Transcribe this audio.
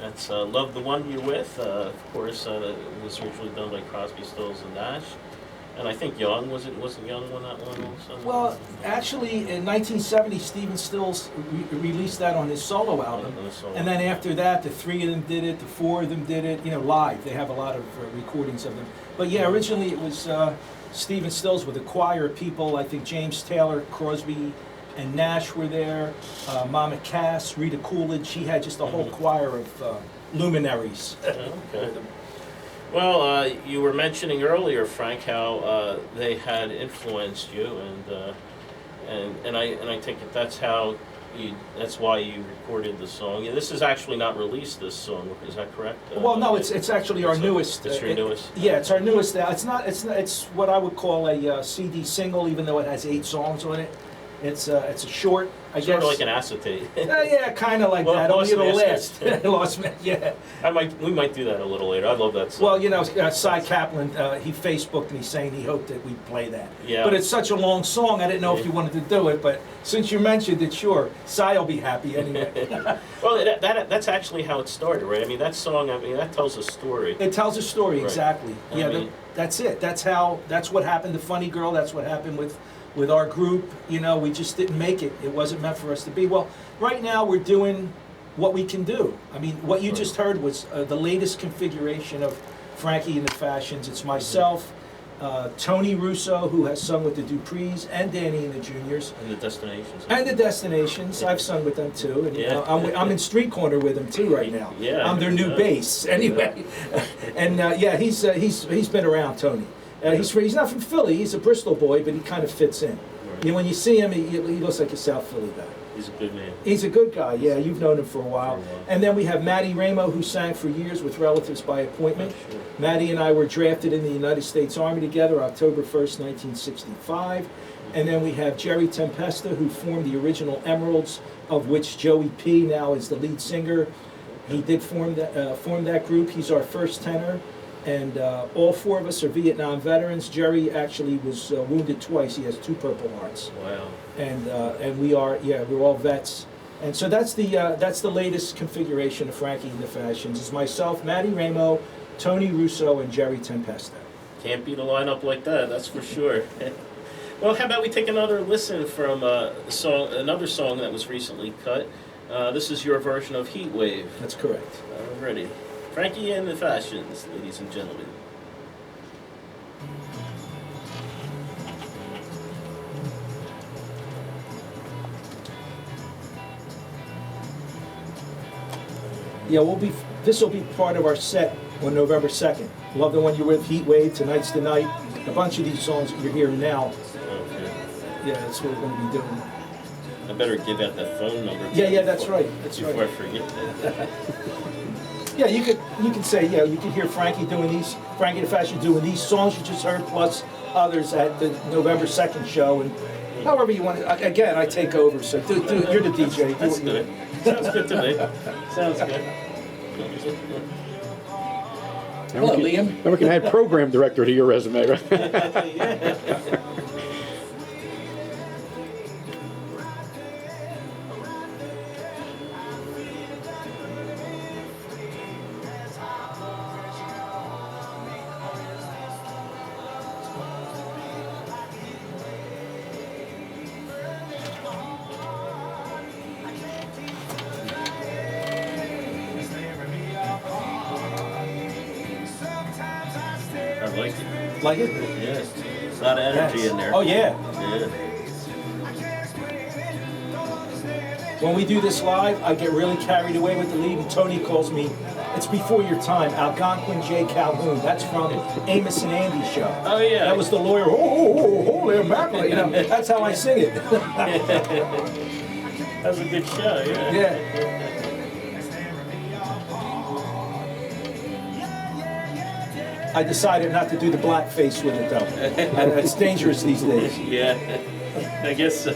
That's Love the One You're With. Of course, it was originally done by Crosby, Stills, and Nash. And I think Young, wasn't Young on that one also? Well, actually, in 1970, Stephen Stills released that on his solo album. And then after that, the three of them did it, the four of them did it, live. They have a lot of recordings of them. But yeah, originally it was Stephen Stills with a choir of people. I think James Taylor, Crosby, and Nash were there. Mama Cass, Rita Coolidge. He had just a whole choir of luminaries. Okay. Well, you were mentioning earlier, Frank, how they had influenced you, and I think that's why you recorded the song. Yeah, this is actually not released. This song, is that correct? Well, no, it's actually our newest. It's your newest. Yeah, it's our newest. It's what I would call a CD single, even though it has 8 songs on it. It's a short, I guess. Sort of like an acetate. Yeah, kind of like that. Only the last. Lost Man, yeah. We might do that a little later. I love that song. Well, Cy Kaplan, he Facebooked me saying he hoped that we'd play that. Yeah. But it's such a long song, I didn't know if you wanted to do it, but since you mentioned it, sure. Cy will be happy anyway. Well, that's actually how it started, right? I mean, that song, that tells a story. It tells a story, right. Exactly. Yeah, that's it. That's what happened to Funny Girl. That's what happened with our group. We just didn't make it. It wasn't meant for us to be. Well, right now we're doing what we can do. I mean, what you just heard was the latest configuration of Frankie and the Fashions. It's myself, Tony Russo, who has sung with the Duprees, and Danny and the Juniors. And the Destinations. And the Destinations. I've sung with them too. And yeah. I'm in Street Corner with them too right now. Yeah. I'm their new bass. Anyway. And yeah, he's been around, Tony. He's not from Philly. He's a Bristol boy, but he kind of fits in. Right. When you see him, he looks like a South Philly guy. He's a good man. He's a good guy. Yeah, you've known him for a while. And then we have Matty Ramo, who sang for years with Relatives by Appointment. Oh, sure. Matty and I were drafted in the United States Army together, October 1st, 1965. And then we have Jerry Tempesta, who formed the original Emeralds, of which Joey P. now is the lead singer. He did form that group. He's our first tenor. And all 4 of us are Vietnam veterans. Jerry actually was wounded twice. He has 2 Purple Hearts. Wow. And we're all vets. And so that's the latest configuration of Frankie and the Fashions. It's myself, Matty Ramo, Tony Russo, and Jerry Tempesta. Can't beat a lineup like that, that's for sure. Well, how about we take another listen from another song that was recently cut. This is your version of Heat Wave. That's correct. Ready. Frankie and the Fashions, ladies and gentlemen. Yeah, this will be part of our set on November 2nd. Love the One You're With, Heat Wave, Tonight's the Night. A bunch of these songs that you're hearing now. Okay. Yeah, that's what we're going to be doing. I better give out that phone number. Yeah, that's right. Before I forget that. Yeah, you could say, you could hear Frankie and the Fashion doing these songs you just heard, plus others at the November 2nd show, and however you want it. Again, I take over, so you're the DJ. That's good. Sounds good to me. Sounds good. Hello, Liam. Then we can add program director to your resume, right? Yeah. I like it. Like it? Yes. A lot of energy in there. Oh, yeah. Yeah. When we do this live, I get really carried away with the lead, and Tony calls me, it's before your time, Algonquin J. Calhoun. That's from Amos and Andy's show. Oh, yeah. That was the lawyer, holy mackerel. That's how I sing it. That was a good show, yeah. Yeah. I decided not to do the blackface with it, though. It's dangerous these days. Yeah. I guess so.